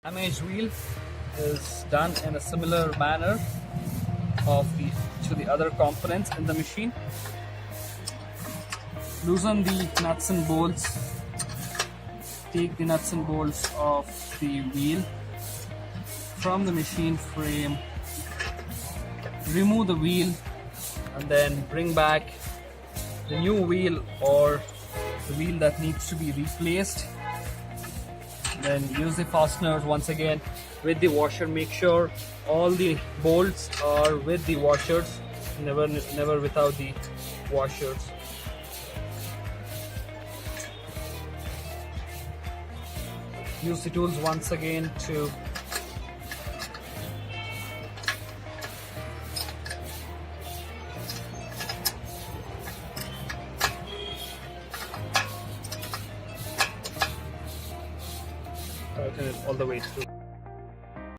Damaged wheel is done in a similar manner to the other components in the machine. Loosen the nuts and bolts. Take the nuts and bolts of the wheel from the machine frame. Remove the wheel and then bring back the new wheel or the wheel that needs to be replaced. Then use the fasteners once again with the washer. Make sure all the bolts are with the washers, never without the washers. Use the tools once again to tighten it all the way through.